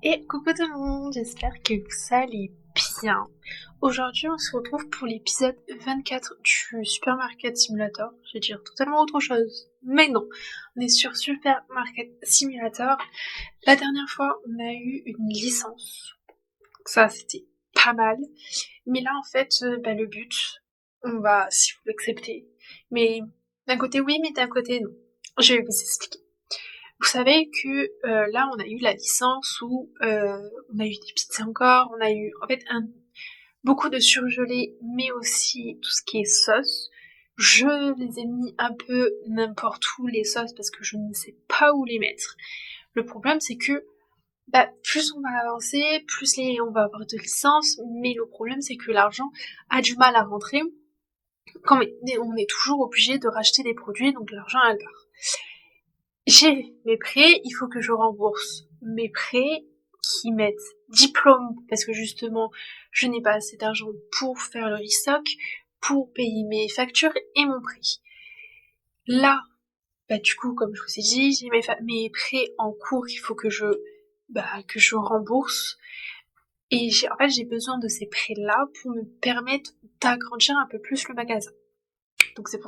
Et coucou tout le monde, j'espère que vous allez bien. Aujourd'hui, on se retrouve pour l'épisode 24 du Supermarket Simulator. Je vais dire totalement autre chose, mais non. On est sur Supermarket Simulator. La dernière fois, on a eu une licence. Donc ça, c'était pas mal. Mais là, en fait, le but, on va, si vous l'acceptez. Mais d'un côté oui, mais d'un côté non. Je vais vous expliquer. Vous savez que là, on a eu la licence où on a eu des pizzas encore, on a eu en fait beaucoup de surgelés, mais aussi tout ce qui est sauce. Je les ai mis un peu n'importe où les sauces parce que je ne sais pas où les mettre. Le problème c'est que plus on va avancer, on va avoir de licences, mais le problème c'est que l'argent a du mal à rentrer. Quand on est toujours obligé de racheter des produits, donc l'argent elle part. J'ai mes prêts, il faut que je rembourse mes prêts qui mettent diplôme parce que justement je n'ai pas assez d'argent pour faire le restock, pour payer mes factures et mon prix. Là, du coup, comme je vous ai dit, j'ai mes prêts en cours qu'il faut que je rembourse. Et j'ai besoin de ces prêts-là pour me permettre d'agrandir un peu plus le magasin. Donc c'est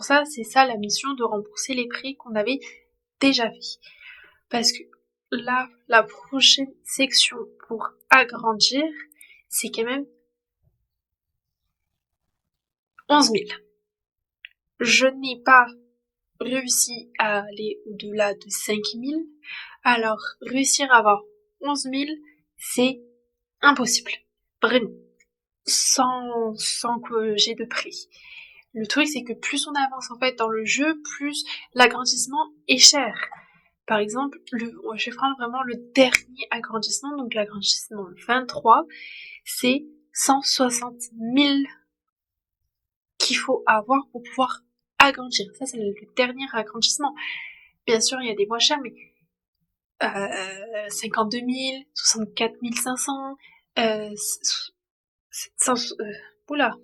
ça la mission de rembourser les prêts qu'on avait déjà fait. Parce que là, la prochaine section pour agrandir, c'est quand même 11 000. Je n'ai pas réussi à aller au-delà de 5 000. Alors, réussir à avoir 11 000, c'est impossible. Vraiment. Sans que j'ai de prix. Le truc, c'est que plus on avance en fait dans le jeu, plus l'agrandissement est cher. Par exemple, je vais prendre vraiment le dernier agrandissement, donc l'agrandissement 23, c'est 160 000 qu'il faut avoir pour pouvoir agrandir. Ça, c'est le dernier agrandissement. Bien sûr, il y a des moins chers, mais 52 000, 64 500, euh, 700, oula,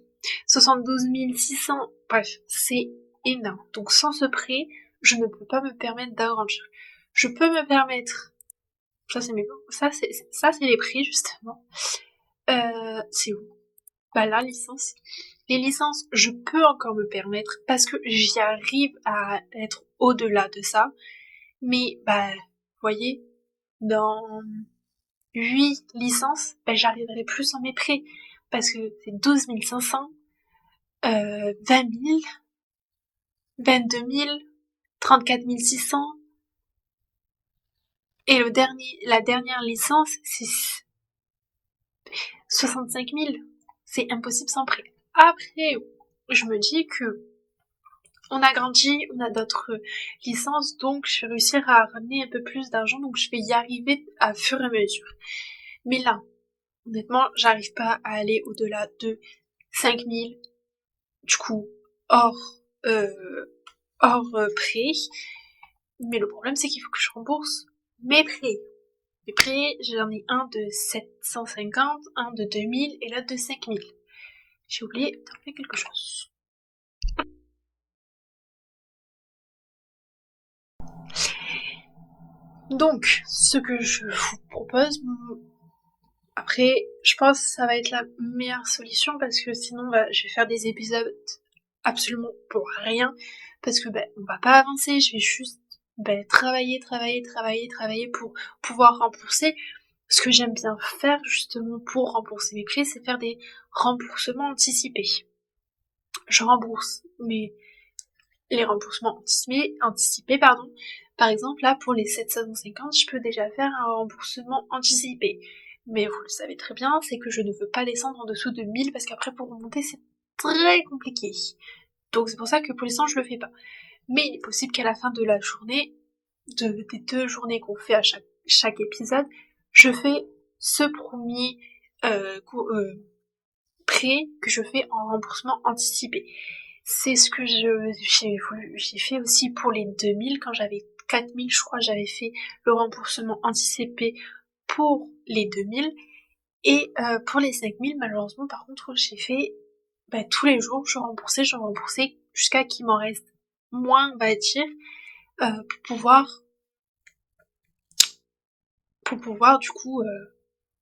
72 600, bref, c'est énorme. Donc sans ce prêt, je ne peux pas me permettre d'agrandir. Je peux me permettre, ça c'est les prix justement. C'est où? La licence. Les licences, je peux encore me permettre parce que j'y arrive à être au-delà de ça. Mais vous voyez, dans 8 licences, j'arriverai plus sans mes prêts parce que c'est 12 500, 20 000, 22 000, 34 600 et la dernière licence c'est 65 000. C'est impossible sans prêt. Après, je me dis que on a grandi, on a d'autres licences, donc je vais réussir à ramener un peu plus d'argent, donc je vais y arriver à fur et à mesure. Mais là, honnêtement, j'arrive pas à aller au-delà de 5 000, du coup, hors, euh, hors prêt. Mais le problème, c'est qu'il faut que je rembourse mes prêts. Mes prêts, j'en ai un de 750, un de 2000 et l'autre de 5000. J'ai oublié d'enlever quelque chose. Donc, ce que je vous propose, après, je pense que ça va être la meilleure solution parce que sinon, je vais faire des épisodes absolument pour rien parce que on va pas avancer. Je vais juste travailler pour pouvoir rembourser. Ce que j'aime bien faire justement pour rembourser mes prêts, c'est faire des remboursements anticipés. Je rembourse les remboursements anticipés, pardon. Par exemple, là, pour les 750, je peux déjà faire un remboursement anticipé. Mais vous le savez très bien, c'est que je ne veux pas descendre en dessous de 1000 parce qu'après, pour remonter, c'est très compliqué. Donc c'est pour ça que pour l'instant, je le fais pas. Mais il est possible qu'à la fin de la journée, des 2 journées qu'on fait à chaque épisode, je fais ce premier prêt que je fais en remboursement anticipé. C'est ce que j'ai fait aussi pour les 2000, quand j'avais 4000, je crois, j'avais fait le remboursement anticipé pour les 2000. Et pour les 5000, malheureusement, par contre, j'ai fait tous les jours, je remboursais, jusqu'à qu'il m'en reste moins, on va dire, pour pouvoir du coup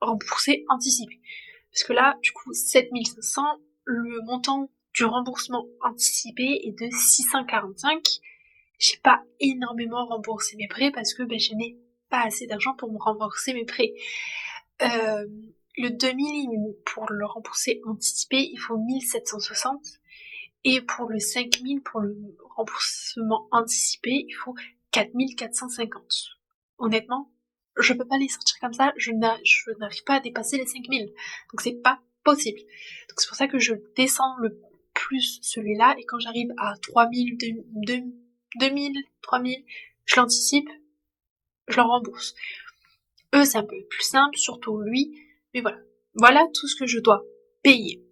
remboursé anticipé. Parce que là, du coup, 7500, le montant du remboursement anticipé est de 645. J'ai pas énormément remboursé mes prêts parce que je n'ai pas assez d'argent pour me rembourser mes prêts. Le 2000, pour le rembourser anticipé, il faut 1760. Et pour le 5000, pour le remboursement anticipé, il faut 4450. Honnêtement, je peux pas les sortir comme ça, je n'arrive pas à dépasser les 5000. Donc c'est pas possible. Donc c'est pour ça que je descends le plus celui-là, et quand j'arrive à 3000, 2000, 3000, je l'anticipe, je le rembourse. Eux, c'est un peu plus simple, surtout lui, mais voilà. Voilà tout ce que je dois payer.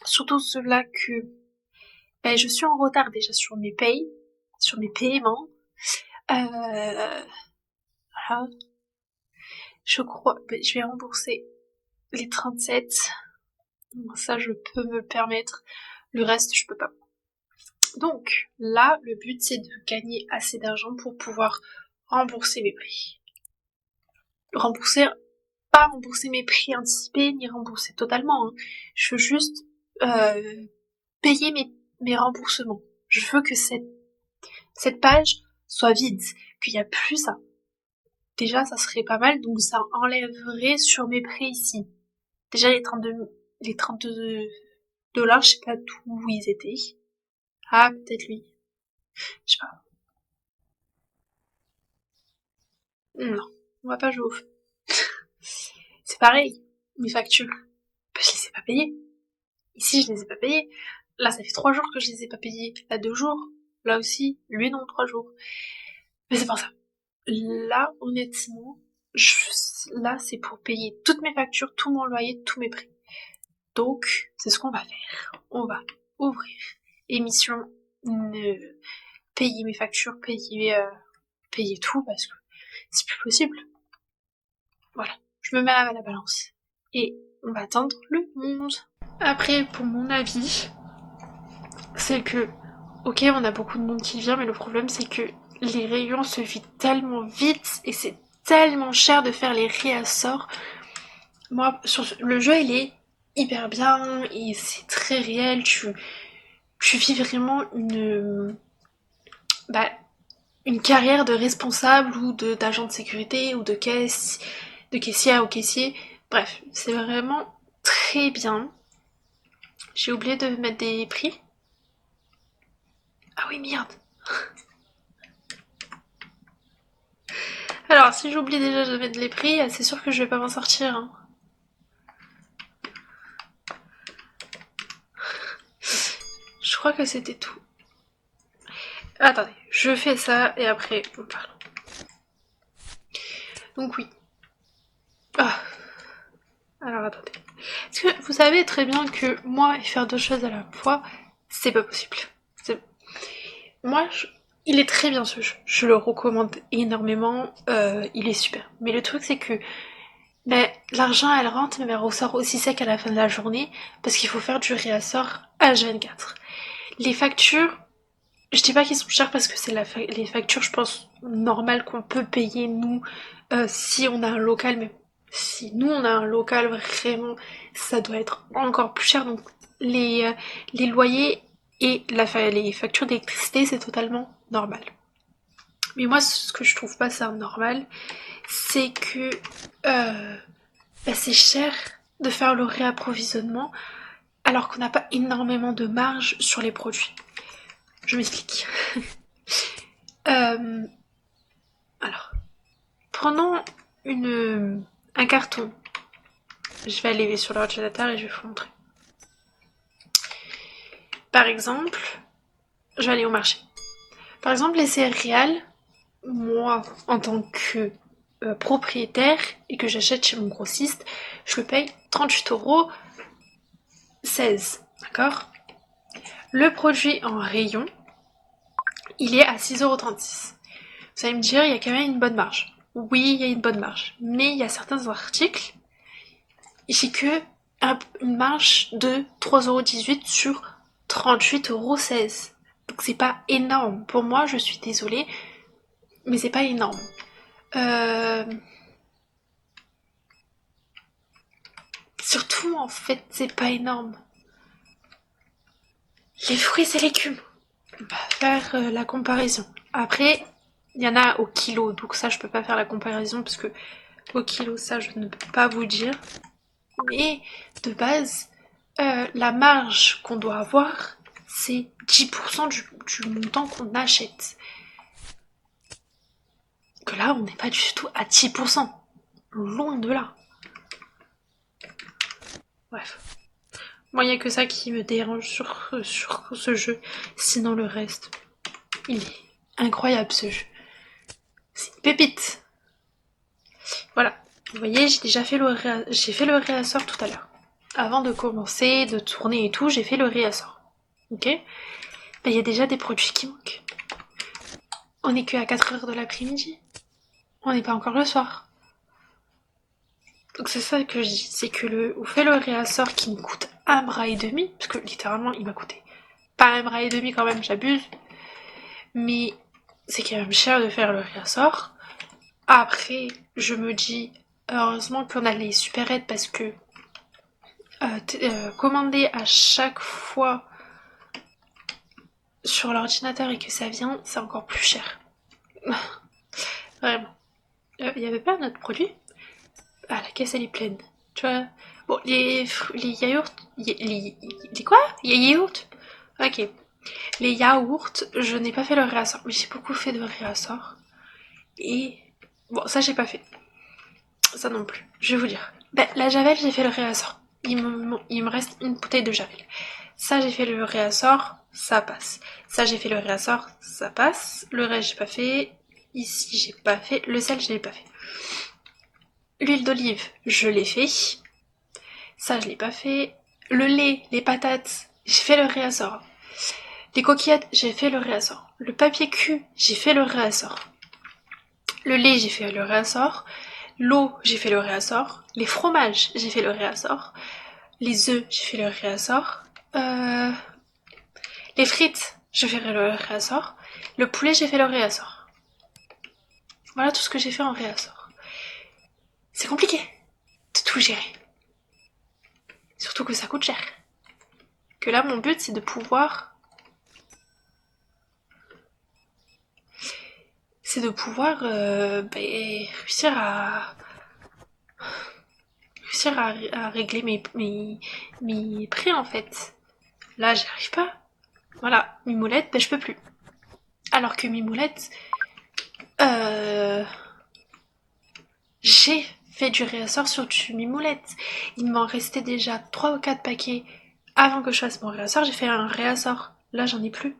Surtout cela que je suis en retard déjà sur mes payes, sur mes paiements. Voilà. Je crois, je vais rembourser les 37. Ça, je peux me le permettre. Le reste, je peux pas. Donc, là, le but, c'est de gagner assez d'argent pour pouvoir rembourser mes prix. Pas rembourser mes prix anticipés, ni rembourser totalement. Hein. Je veux juste payer mes remboursements. Je veux que cette page soit vide, qu'il n'y a plus ça. Déjà, ça serait pas mal, donc ça enlèverait sur mes prêts ici. Déjà, les 32 dollars, je sais pas d'où ils étaient. Ah, peut-être lui. Je sais pas. Non, on va pas jouer au feu. C'est pareil, mes factures. Je les ai pas payées. Ici, je les ai pas payées. Là, ça fait 3 jours que je les ai pas payées. Là, 2 jours. Là aussi. Lui, non, 3 jours. Mais c'est pas ça. Là, honnêtement, là, c'est pour payer toutes mes factures, tout mon loyer, tous mes prix. Donc, c'est ce qu'on va faire. On va ouvrir émission, payer mes factures, payer tout, parce que c'est plus possible. Voilà. Je me mets à la balance. Et on va attendre le 11. Après, pour mon avis, c'est que, ok, on a beaucoup de monde qui vient, mais le problème, c'est que les rayons se vident tellement vite et c'est tellement cher de faire les réassorts. Moi, le jeu, il est hyper bien et c'est très réel. Tu vis vraiment une carrière de responsable ou d'agent de sécurité ou de caissière ou caissier. Bref, c'est vraiment très bien. J'ai oublié de mettre des prix. Ah oui, merde. Alors, si j'oublie déjà de mettre les prix, c'est sûr que je vais pas m'en sortir. Hein. Je crois que c'était tout. Attendez, je fais ça et après on parle. Donc oui. Ah. Alors attendez. Parce que vous savez très bien que moi, faire deux choses à la fois, c'est pas possible. Moi, il est très bien ce jeu. Je le recommande énormément. Il est super. Mais le truc, c'est que l'argent, elle rentre, mais elle ressort aussi sec à la fin de la journée parce qu'il faut faire du réassort H24. Les factures, je dis pas qu'ils sont chers parce que c'est les factures, je pense, normales qu'on peut payer nous si on a un local, mais si nous on a un local vraiment, ça doit être encore plus cher. Donc les loyers et les factures d'électricité, c'est totalement normal. Mais moi, ce que je trouve pas ça normal, c'est que c'est cher de faire le réapprovisionnement alors qu'on n'a pas énormément de marge sur les produits. Je m'explique. Alors, prenons un carton. Je vais aller sur l'ordinateur et je vais vous montrer. Par exemple, je vais aller au marché. Par exemple, les céréales, moi, en tant que propriétaire et que j'achète chez mon grossiste, je le paye 38,16 €. D'accord ? Le produit en rayon, il est à 6,36 €. Vous allez me dire, il y a quand même une bonne marge. Oui, il y a une bonne marge. Mais il y a certains articles, j'ai que une marge de 3,18 € sur 38,16 €. Donc c'est pas énorme. Pour moi, je suis désolée, mais c'est pas énorme. Surtout, en fait, c'est pas énorme. Les fruits et légumes. On va faire la comparaison. Après, il y en a au kilo, donc ça, je peux pas faire la comparaison parce que au kilo, ça, je ne peux pas vous dire. Mais de base, la marge qu'on doit avoir, c'est 10% du montant qu'on achète. Que là, on n'est pas du tout à 10%. Loin de là. Bref. Moi, il n'y a que ça qui me dérange sur ce jeu. Sinon, le reste, il est incroyable, ce jeu. C'est une pépite. Voilà. Vous voyez, j'ai fait le réassort tout à l'heure. Avant de commencer, de tourner et tout, j'ai fait le réassort. Ok? Il y a déjà des produits qui manquent. On n'est qu'à 4h de l'après-midi. On n'est pas encore le soir. Donc c'est ça que je dis, c'est que on fait le réassort qui me coûte 1,5 bras, parce que littéralement il m'a coûté pas 1,5 bras quand même, j'abuse, mais c'est quand même cher de faire le réassort. Après, je me dis, heureusement qu'on a les super aides parce que commander à chaque fois sur l'ordinateur et que ça vient, c'est encore plus cher. Vraiment. Il y avait pas un autre produit? Ah, la caisse elle est pleine. Tu vois. Bon, les yaourts. Les quoi? Les yaourts? Ok. Les yaourts, je n'ai pas fait le réassort. Mais j'ai beaucoup fait de réassort. Et. Bon, ça j'ai pas fait. Ça non plus. Je vais vous dire. Ben, la Javel, j'ai fait le réassort. Il me reste une bouteille de Javel. Ça, j'ai fait le réassort. Ça passe. Ça, j'ai fait le réassort. Ça passe. Le reste, j'ai pas fait. Ici, j'ai pas fait. Le sel, je l'ai pas fait. L'huile d'olive, je l'ai fait. Ça, je l'ai pas fait. Le lait, les patates, j'ai fait le réassort. Les coquillettes, j'ai fait le réassort. Le papier cul, j'ai fait le réassort. Le lait, j'ai fait le réassort. L'eau, j'ai fait le réassort. Les fromages, j'ai fait le réassort. Les œufs, j'ai fait le réassort. Les frites, je ferai le réassort. Le poulet, j'ai fait le réassort. Voilà tout ce que j'ai fait en réassort. C'est compliqué de tout gérer. Surtout que ça coûte cher. Que là, mon but, c'est de pouvoir... réussir à régler mes prix, en fait. Là, j'y arrive pas. Voilà, Mimoulette, je peux plus. Alors que Mimoulette, j'ai fait du réassort sur du Mimoulette. Il m'en restait déjà 3 ou 4 paquets avant que je fasse mon réassort. J'ai fait un réassort. Là, j'en ai plus.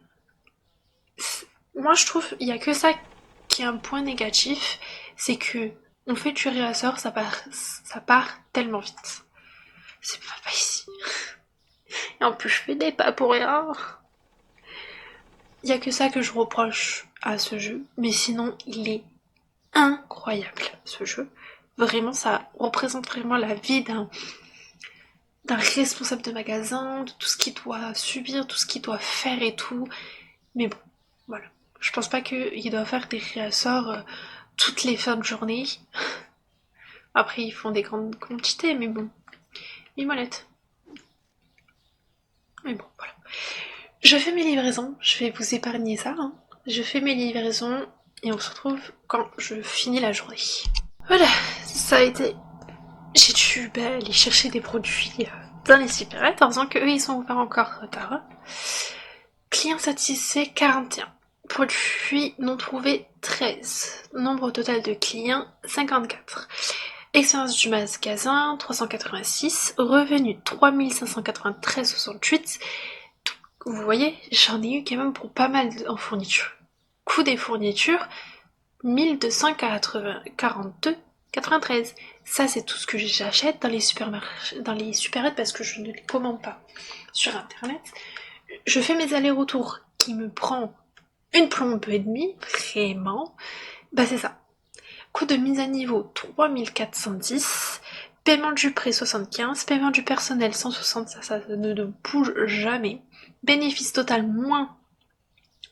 Moi, je trouve, il y a que ça qui est un point négatif, c'est que on fait du réassort, ça part tellement vite. C'est pas ici. Et en plus, je fais des pas pour rien. Il y a que ça que je reproche à ce jeu, mais sinon, il est incroyable, ce jeu. Vraiment, ça représente vraiment la vie d'un responsable de magasin, de tout ce qu'il doit subir, tout ce qu'il doit faire et tout. Mais bon, voilà. Je pense pas qu'il doit faire des réassorts toutes les fins de journée. Après, ils font des grandes quantités, mais bon. Mimolette. Mais bon, voilà. Je fais mes livraisons, je vais vous épargner ça. Hein. Je fais mes livraisons et on se retrouve quand je finis la journée. Voilà, ça a été... J'ai dû aller chercher des produits dans les supérettes, en disant qu'eux ils sont pas encore tard. Client satisfait 41. Produits non trouvés 13. Nombre total de clients 54. Expérience du magasin 386. Revenu 3593,68. Vous voyez, j'en ai eu quand même pour pas mal en fourniture. Coût des fournitures 1242,93. Ça, c'est tout ce que j'achète dans les supermarchés, dans les supérettes parce que je ne les commande pas sur internet. Je fais mes allers-retours qui me prend une plombe et demie, vraiment. Bah, c'est ça. Coût de mise à niveau 3410. Paiement du prêt 75. Paiement du personnel 160. Ça ne bouge jamais. Bénéfice total moins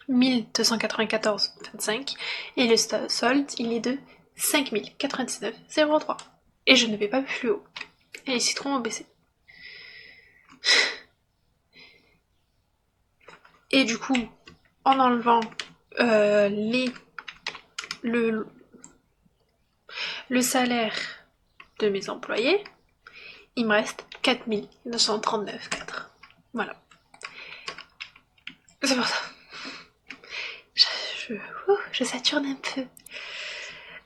1294,25 et le solde il est de 5099,03 et je ne vais pas plus haut. Et les citrons ont baissé. Et du coup, en enlevant le salaire de mes employés, il me reste 4 939,4. Voilà. C'est pour ça. Je saturne un peu.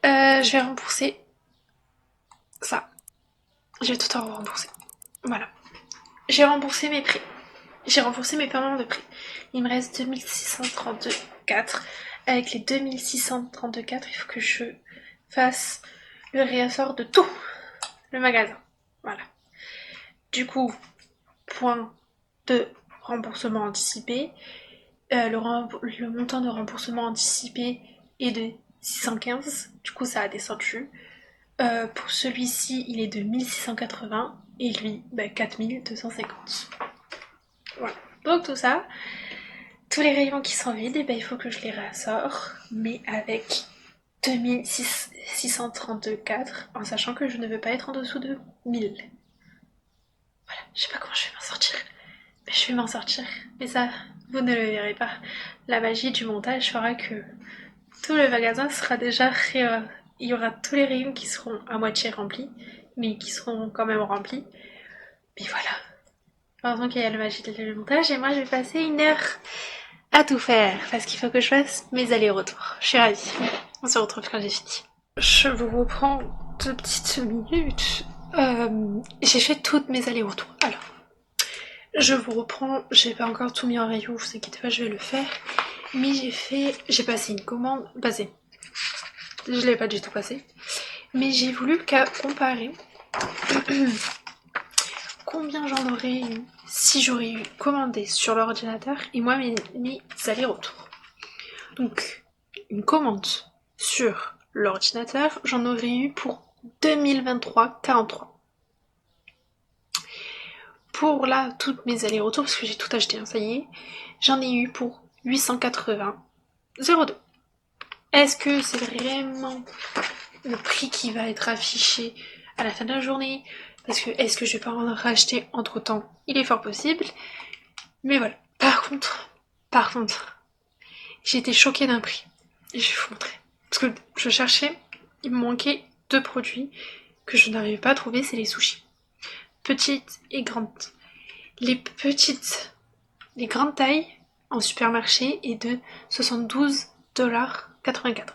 Je vais rembourser ça. Je vais tout en rembourser. Voilà. J'ai remboursé mes prix. J'ai remboursé mes paiements de prix. Il me reste 2632,4. Avec les 2632,4, il faut que je fasse le réassort de tout le magasin. Voilà. Du coup, point de remboursement anticipé. Le montant de remboursement anticipé est de 615. Du coup, ça a descendu. Pour celui-ci, il est de 1680. Et lui, 4250. Voilà. Donc tout ça, tous les rayons qui sont vides, il faut que je les réassort, mais avec 2632,4, en sachant que je ne veux pas être en dessous de 1000. Voilà, je sais pas comment je vais m'en sortir, mais je vais m'en sortir. Mais ça, vous ne le verrez pas. La magie du montage fera que tout le magasin sera déjà il y aura tous les rayons qui seront à moitié remplis, mais qui seront quand même remplis. Mais voilà. Heureusement qu'il y a la magie du montage, et moi je vais passer 1 heure à tout faire, parce qu'il faut que je fasse mes allers-retours. Je suis ravie. On se retrouve quand j'ai fini. Je vous reprends 2 petites minutes. J'ai fait toutes mes allers-retours. Alors, je vous reprends. J'ai pas encore tout mis en rayon, vous inquiétez pas, je vais le faire. Mais j'ai passé une commande. Je l'ai pas du tout passé. Mais j'ai voulu comparer combien j'en aurais eu si j'aurais eu commandé sur l'ordinateur et moi mes allers-retours. Donc, une commande sur l'ordinateur, j'en aurais eu pour 2023,43. Pour là, toutes mes allers-retours, parce que j'ai tout acheté, ça y est, j'en ai eu pour 880,02. Est-ce que c'est vraiment le prix qui va être affiché à la fin de la journée? Parce que est-ce que je vais pas en racheter entre temps? Il est fort possible. Mais voilà. Par contre, j'ai été choquée d'un prix. Et je vais vous montrer. Parce que je cherchais, il me manquait 2 produits que je n'arrivais pas à trouver, c'est les sushis. Petites et grandes. Les grandes tailles en supermarché est de 72,84$.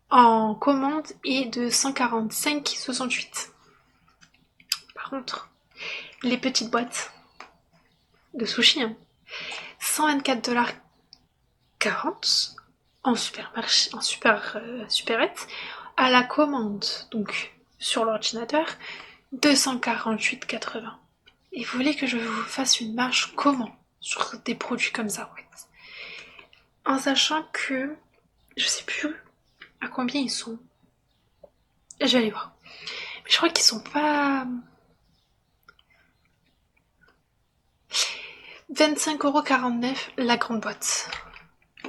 En commande est de 145,68$. Par contre, les petites boîtes de sushis, 124,40$ en supermarché, en supérette, à la commande, donc sur l'ordinateur, 248,80$. Et vous voulez que je vous fasse une marge comment sur des produits comme ça, ouais. En sachant que je sais plus à combien ils sont. Je vais aller voir. Mais je crois qu'ils sont pas 25,49€ la grande boîte.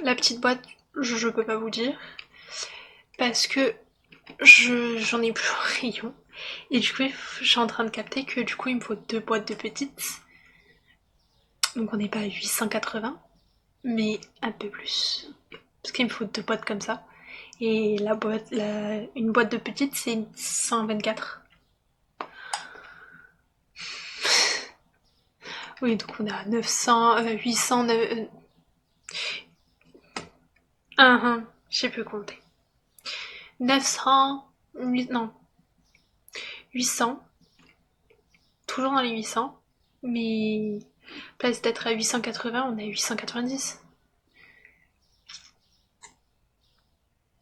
La petite boîte, je peux pas vous dire. Parce que j'en ai plus au rayon. Et du coup, je suis en train de capter que du coup, il me faut 2 boîtes de petites. Donc on n'est pas à 880, mais un peu plus. Parce qu'il me faut 2 boîtes comme ça. Et une boîte de petites, c'est 124. Oui, donc on est à 900, 800, je sais plus compter. 900, non, 800, toujours dans les 800, mais place d'être à 880, on est à 890.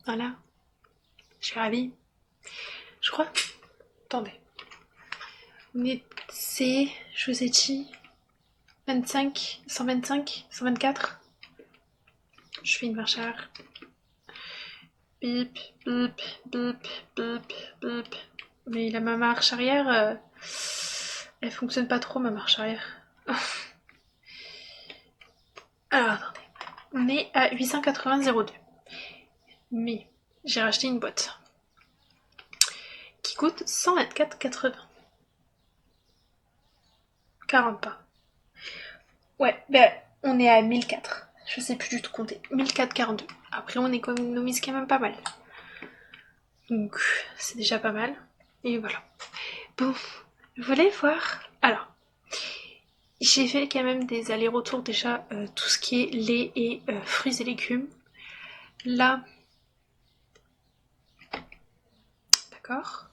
Voilà, je suis ravie. Je crois, attendez, c'est, je vous ai dit, 25, 125, 124. Je fais une marche arrière. Bip, bip, bip, bip, bip. Mais ma marche arrière, elle fonctionne pas trop, ma marche arrière. Alors, attendez. On est à 880,02. Mais j'ai racheté une boîte qui coûte 124,80. 40 pas. Ouais, ben on est à 1004. Je sais plus du tout compter. 1442. Après on économise quand même pas mal. Donc c'est déjà pas mal. Et voilà. Bon, vous voulez voir? Alors, j'ai fait quand même des allers-retours déjà, tout ce qui est lait et fruits et légumes. Là, d'accord.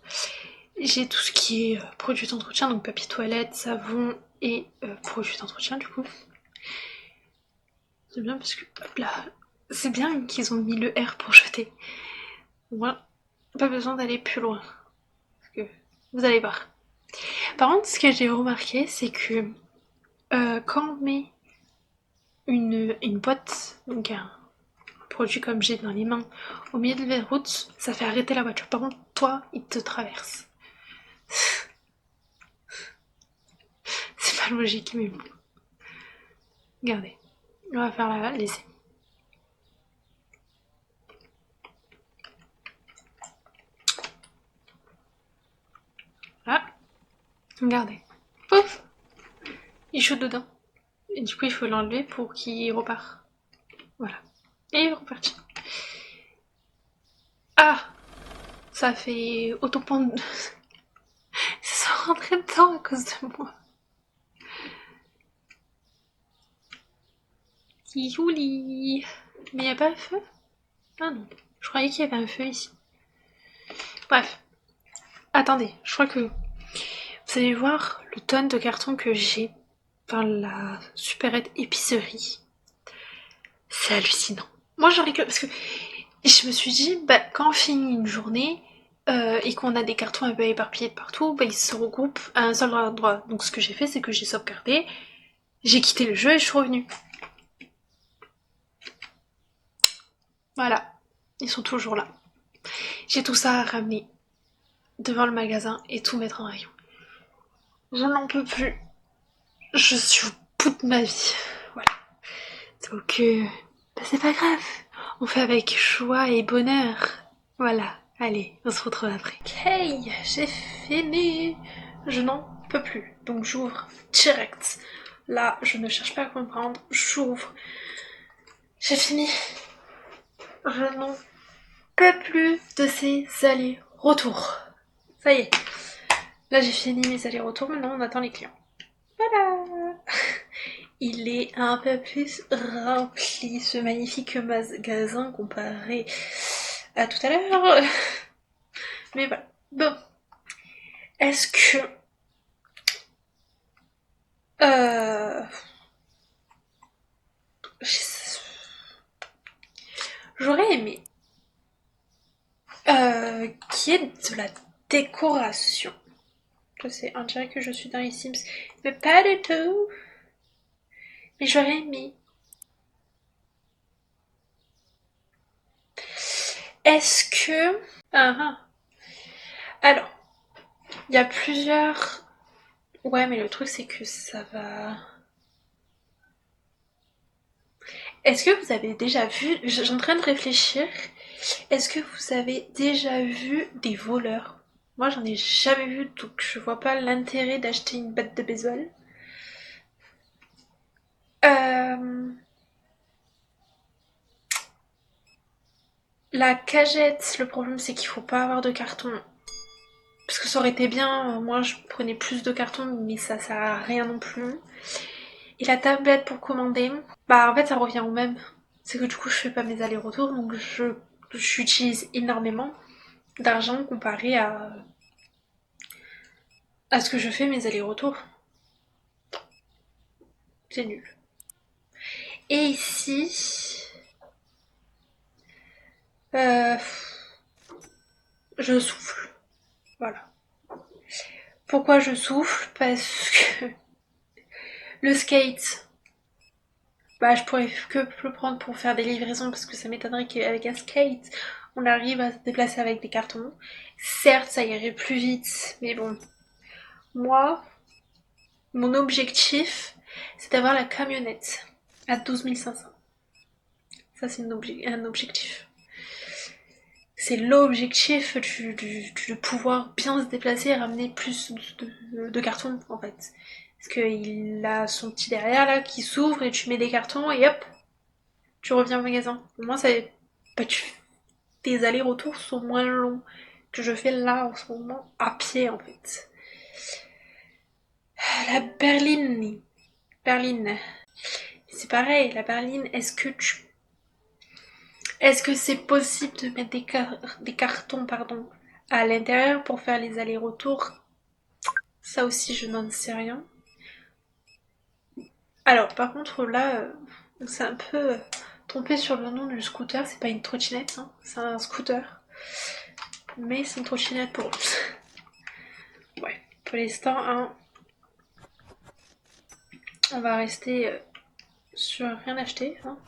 J'ai tout ce qui est produits d'entretien, donc papier toilette, savon et produits d'entretien du coup. C'est bien parce que, hop là, c'est bien qu'ils ont mis le R pour jeter. Voilà, pas besoin d'aller plus loin. Parce que vous allez voir. Par contre, ce que j'ai remarqué, c'est que quand on met une boîte, donc un produit comme j'ai dans les mains, au milieu de la route, ça fait arrêter la voiture. Par contre, toi, il te traverse. C'est pas logique, mais bon. Regardez, on va faire l'essai. Voilà, regardez. Pouf, il shoot dedans. Et du coup, il faut l'enlever pour qu'il repart. Voilà. Et il est reparti. Ah, ça fait autopente. Ils se sont rentrés dedans à cause de moi. Youli. Mais y a pas un feu? Ah non. Je croyais qu'il y avait un feu ici. Bref. Attendez, je crois que vous allez voir le tonne de carton que j'ai dans la supérette épicerie. C'est hallucinant. Moi j'en rigole parce que je me suis dit, bah, quand on finit une journée et qu'on a des cartons un peu éparpillés de partout, bah, ils se regroupent à un seul endroit. Donc ce que j'ai fait, c'est que j'ai sauvegardé, j'ai quitté le jeu et je suis revenue. Voilà, ils sont toujours là. J'ai tout ça à ramener devant le magasin et tout mettre en rayon. Je n'en peux plus. Je suis au bout de ma vie. Voilà. Donc, bah, c'est pas grave. On fait avec joie et bonheur. Voilà. Allez, on se retrouve après. Ok, j'ai fini. Je n'en peux plus. Donc j'ouvre direct. Là, je ne cherche pas à comprendre. J'ouvre. J'ai fini. Je n'en peux plus de ces allers-retours. Ça y est. Là, j'ai fini mes allers-retours. Maintenant, on attend les clients. Voilà. Il est un peu plus rempli, ce magnifique magasin comparé à tout à l'heure. Mais voilà. Bon. Est-ce que... Euh... J'aurais aimé qu'il y ait de la décoration. Je sais, on dirait que je suis dans les Sims, mais pas du tout. Mais j'aurais aimé. Est-ce que... Alors, il y a plusieurs... Ouais, mais le truc, c'est que ça va... Est-ce que vous avez déjà vu... J'ai en train de réfléchir. Est-ce que vous avez déjà vu des voleurs? Moi, j'en ai jamais vu, donc je vois pas l'intérêt d'acheter une batte de baseball. La cagette, le problème c'est qu'il faut pas avoir de carton. Parce que ça aurait été bien, moi je prenais plus de carton, mais ça sert à rien non plus. Et la tablette pour commander, bah en fait ça revient au même. C'est que du coup je fais pas mes allers-retours, donc j'utilise énormément d'argent comparé à ce que je fais mes allers-retours. C'est nul. Et ici, euh, je souffle. Voilà. Pourquoi je souffle? Parce que le skate, bah je pourrais que le prendre pour faire des livraisons parce que ça m'étonnerait qu'avec un skate on arrive à se déplacer avec des cartons. Certes, ça irait plus vite, mais bon. Moi, mon objectif, c'est d'avoir la camionnette à 12 500. Ça, c'est un objectif. C'est l'objectif de pouvoir bien se déplacer et ramener plus de cartons, en fait. Parce qu'il a son petit derrière là qui s'ouvre et tu mets des cartons et hop, tu reviens au magasin. Au moins, ça, bah, tes allers-retours sont moins longs que je fais là en ce moment à pied en fait. La berline. Berline. C'est pareil, la berline, est-ce que c'est possible de mettre des cartons pardon, à l'intérieur pour faire les allers-retours? Ça aussi, je n'en sais rien. Alors, par contre, là, c'est un peu trompé sur le nom du scooter. C'est pas une trottinette, hein, c'est un scooter. Mais c'est une trottinette pour eux. Ouais, pour l'instant, hein, on va rester sur rien acheter. Hein.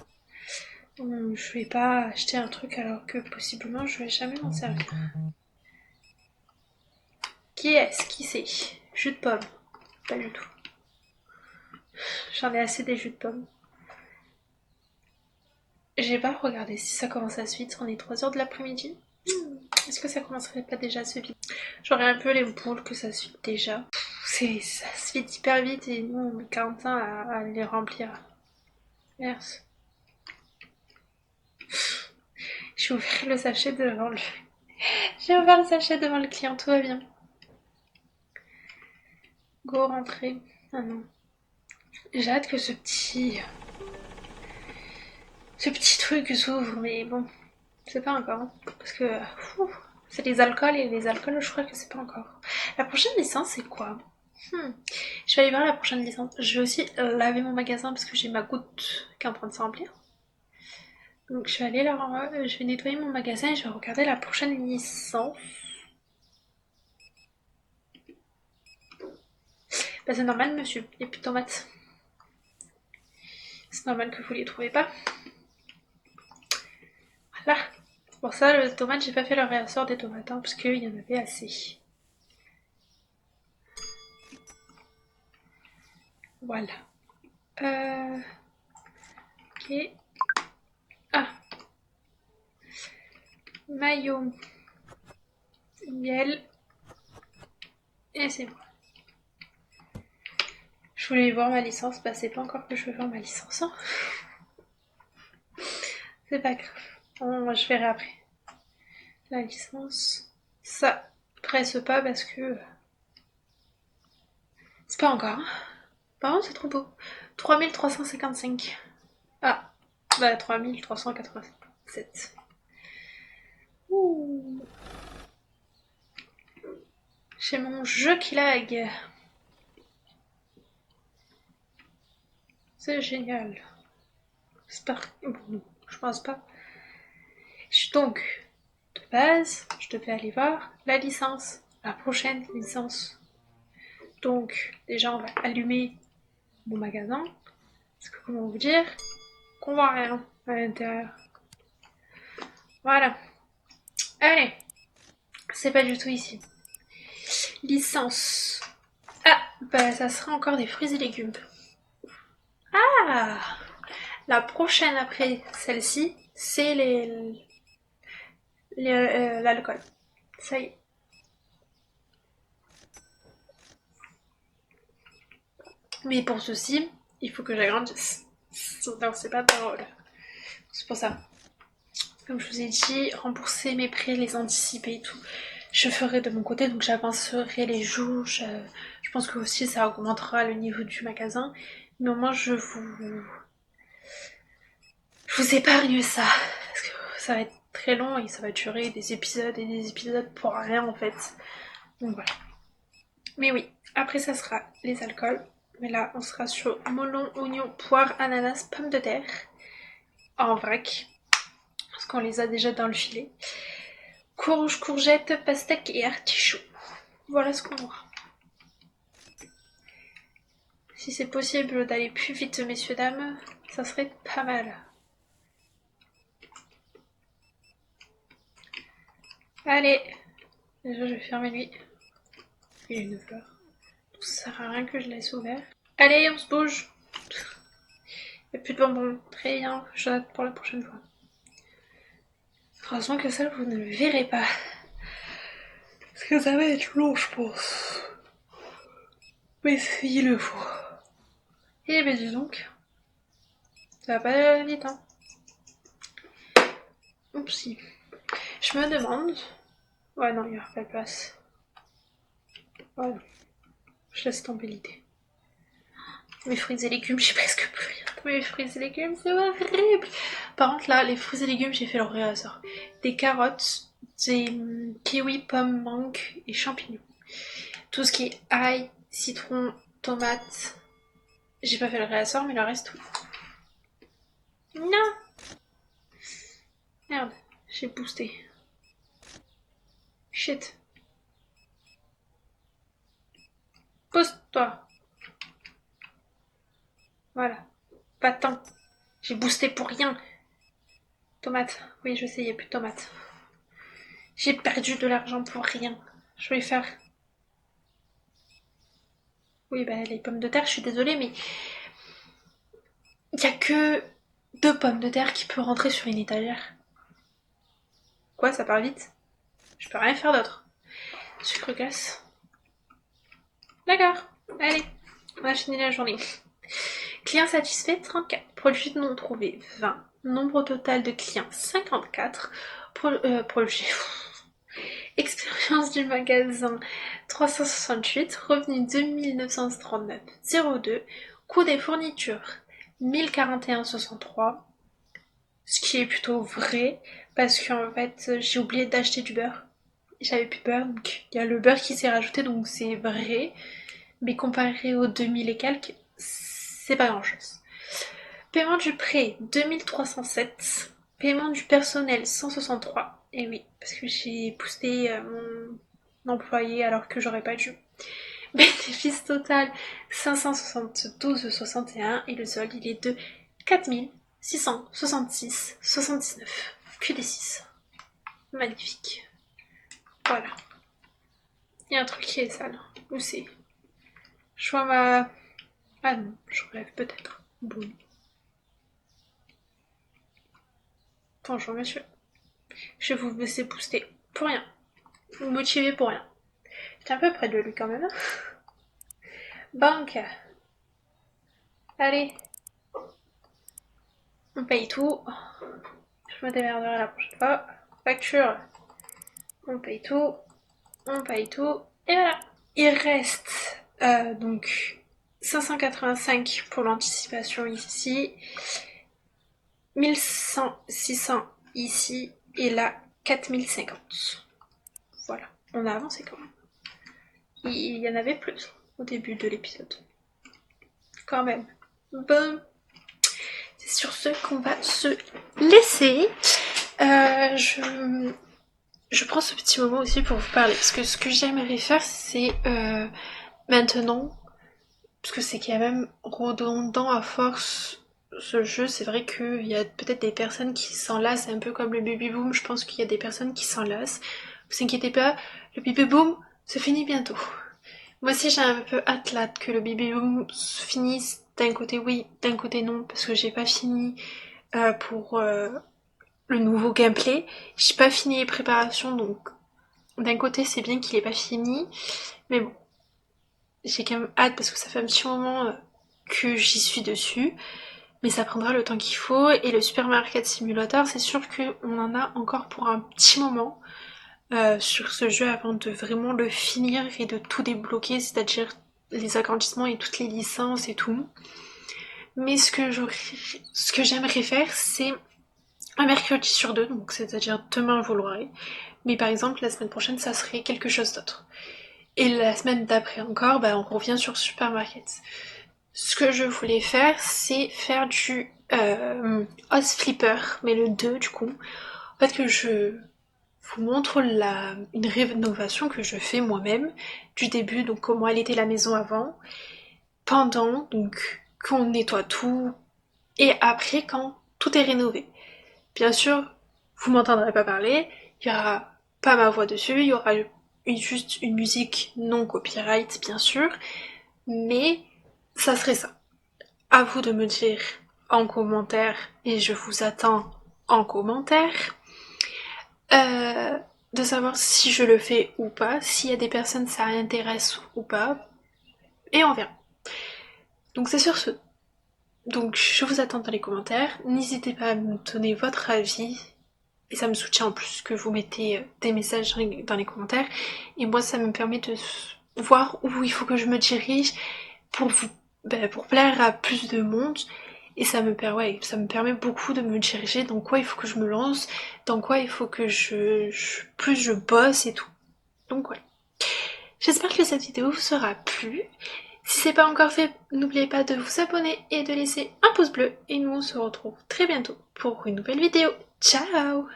Je vais pas acheter un truc alors que possiblement je vais jamais m'en servir. Qui est-ce? Qui c'est? Jus de pomme? Pas du tout. J'en ai assez des jus de pomme. J'ai pas regardé si ça commence à se vide. On est 3h de l'après-midi. Est-ce que ça commencerait pas déjà à se vider? J'aurais un peu les boules que ça se vide déjà. Ça se vide hyper vite et nous on met 40 ans à les remplir. Merci. J'ai ouvert le sachet devant le... J'ai ouvert le sachet devant le client, tout va bien. Go, rentrer. Ah non. J'ai hâte que ce petit truc s'ouvre, mais bon, c'est pas encore. Hein, parce que c'est les alcools et les alcools, je crois que c'est pas encore. La prochaine licence, c'est quoi? Je vais aller voir la prochaine licence. Je vais aussi laver mon magasin parce que j'ai ma goutte qui est en train de se remplir. Donc je vais aller là, je vais nettoyer mon magasin et je vais regarder la prochaine licence. Bah c'est normal monsieur, il n'y a plus de tomates. C'est normal que vous les trouvez pas. Voilà. Pour ça, le tomate, j'ai pas fait le réassort des tomates, hein, parce qu'il y en avait assez. Voilà. Ok. Ah. Maillot. Miel. Et c'est bon. Je voulais voir ma licence, bah c'est pas encore que je veux voir ma licence. Hein. C'est pas grave. Bon, je verrai après. La licence. Ça presse pas parce que... C'est pas encore. Hein. Par contre, c'est trop beau. 3355. Ah. Bah 3387. Ouh. J'ai mon jeu qui lag. C'est génial. J'espère. Bon, je pense pas. Donc, de base, je devais aller voir la licence. La prochaine licence. Donc, déjà, on va allumer mon magasin. Parce que, comment vous dire, qu'on voit rien à l'intérieur. Voilà. Allez. C'est pas du tout ici. Licence. Ah, bah ça sera encore des fruits et légumes. Ah, la prochaine après celle-ci, c'est l'alcool. Ça y est. Mais pour ceci, il faut que j'agrandisse. Non, c'est pas drôle. C'est pour ça. Comme je vous ai dit, rembourser mes prêts, les anticiper et tout. Je ferai de mon côté, donc j'avancerai les jours. Je pense que aussi ça augmentera le niveau du magasin. Mais au moins je vous épargne ça. Parce que ça va être très long et ça va durer des épisodes et des épisodes pour rien en fait. Donc voilà. Mais oui, après ça sera les alcools. Mais là, on sera sur melon, oignon, poire, ananas, pommes de terre. En vrac. Parce qu'on les a déjà dans le filet. Courge, courgette, pastèque et artichaut. Voilà ce qu'on aura. Si c'est possible d'aller plus vite, messieurs, dames, ça serait pas mal. Allez. Déjà, je vais fermer lui. Il y a une fleur. Ça sert à rien que je laisse ouvert. Allez, on se bouge. Il n'y a plus de bonbons. Très bien, je note pour la prochaine fois. Heureusement que ça, vous ne le verrez pas. Parce que ça va être long, je pense. Mais il le faut. Eh ben dis donc, ça va pas vite, hein. Oupsie. Je me demande... Ouais, non, il n'y aura pas de place. Voilà, je laisse tomber l'idée. Mes fruits et légumes, j'ai presque plus rien. Mes fruits et légumes, c'est horrible. Par contre, là, les fruits et légumes, j'ai fait leur vrai hasard. Des carottes, des kiwis, pommes, mangue et champignons. Tout ce qui est ail, citron, tomate. J'ai pas fait le réassort, mais le reste tout. Non. Merde, j'ai boosté. Shit. Pose-toi. Voilà. Pas tant. J'ai boosté pour rien. Tomate. Oui, je sais, il n'y a plus de tomates. J'ai perdu de l'argent pour rien. Je vais faire... Oui, bah les pommes de terre, je suis désolée, mais il n'y a que 2 pommes de terre qui peuvent rentrer sur une étagère. Quoi, ça part vite? Je peux rien faire d'autre. Sucre glace. D'accord, allez, on a fini la journée. Clients satisfaits 34. Produits non trouvés 20. Nombre total de clients 54. Produits. Expérience du magasin 368. Revenu 2939. 02. Coût des fournitures 1041,63. Ce qui est plutôt vrai, parce qu'en fait, j'ai oublié d'acheter du beurre. J'avais plus de beurre, donc il y a le beurre qui s'est rajouté, donc c'est vrai. Mais comparé aux 2000 et quelques, c'est pas grand chose. Paiement du prêt 2307. Paiement du personnel 163. Et oui, parce que j'ai boosté mon employé alors que j'aurais pas dû. Bénéfice total 572,61 et le solde il est de 4666,79. Que des 6. Magnifique. Voilà. Il y a un truc qui est sale. Où c'est? Je vois ma... Ah non, je relève peut-être. Bon. Bonjour monsieur. Je vais vous laisser booster. Pour rien. Vous motiver pour rien. J'étais un peu près de lui quand même. Banque. Allez. On paye tout. Je me démerderai la prochaine fois. Facture. On paye tout. On paye tout. Et voilà. Il reste donc 585 pour l'anticipation ici. 600 ici. Et là, 4050. Voilà. On a avancé quand même. Il y en avait plus au début de l'épisode. Quand même. Bon. C'est sur ce qu'on va se laisser. Je prends ce petit moment aussi pour vous parler. Parce que ce que j'aimerais faire, c'est maintenant, parce que c'est quand même redondant à force ce jeu, c'est vrai qu'il y a peut-être des personnes qui s'en lassent, un peu comme le baby boom, je pense qu'il y a des personnes qui s'en lassent. Vous inquiétez pas, le baby boom se finit bientôt. Moi aussi j'ai un peu hâte là que le baby boom se finisse. D'un côté oui, d'un côté non, parce que j'ai pas fini pour le nouveau gameplay. J'ai pas fini les préparations, donc d'un côté c'est bien qu'il ait pas fini, mais bon, j'ai quand même hâte parce que ça fait un petit moment que j'y suis dessus, mais ça prendra le temps qu'il faut. Et le Supermarket Simulator, c'est sûr qu'on en a encore pour un petit moment sur ce jeu avant de vraiment le finir et de tout débloquer, c'est-à-dire les agrandissements et toutes les licences et tout. Mais ce que j'aimerais faire, c'est un mercredi sur 2, donc c'est-à-dire demain vous l'aurez. Mais par exemple, la semaine prochaine, ça serait quelque chose d'autre. Et la semaine d'après encore, bah, on revient sur Supermarket. Ce que je voulais faire, c'est faire du House Flipper, mais le 2 du coup. En fait, que je vous montre une rénovation que je fais moi-même, du début, donc comment elle était la maison avant, pendant, donc qu'on nettoie tout, et après quand tout est rénové. Bien sûr, vous m'entendrez pas parler, il y aura pas ma voix dessus, il y aura juste une musique non copyright bien sûr, mais ça serait ça. À vous de me dire en commentaire, et je vous attends en commentaire, euh, de savoir si je le fais ou pas, s'il y a des personnes ça intéresse ou pas, et on verra. Donc c'est sur ce. Donc je vous attends dans les commentaires, n'hésitez pas à me donner votre avis, et ça me soutient en plus que vous mettez des messages dans les commentaires, et moi ça me permet de voir où il faut que je me dirige pour pour plaire à plus de monde, et ça me permet beaucoup de me diriger dans quoi il faut que je me lance, dans quoi il faut que plus je bosse et tout. Donc voilà. J'espère que cette vidéo vous aura plu. Si c'est pas encore fait, n'oubliez pas de vous abonner et de laisser un pouce bleu. Et nous on se retrouve très bientôt pour une nouvelle vidéo. Ciao!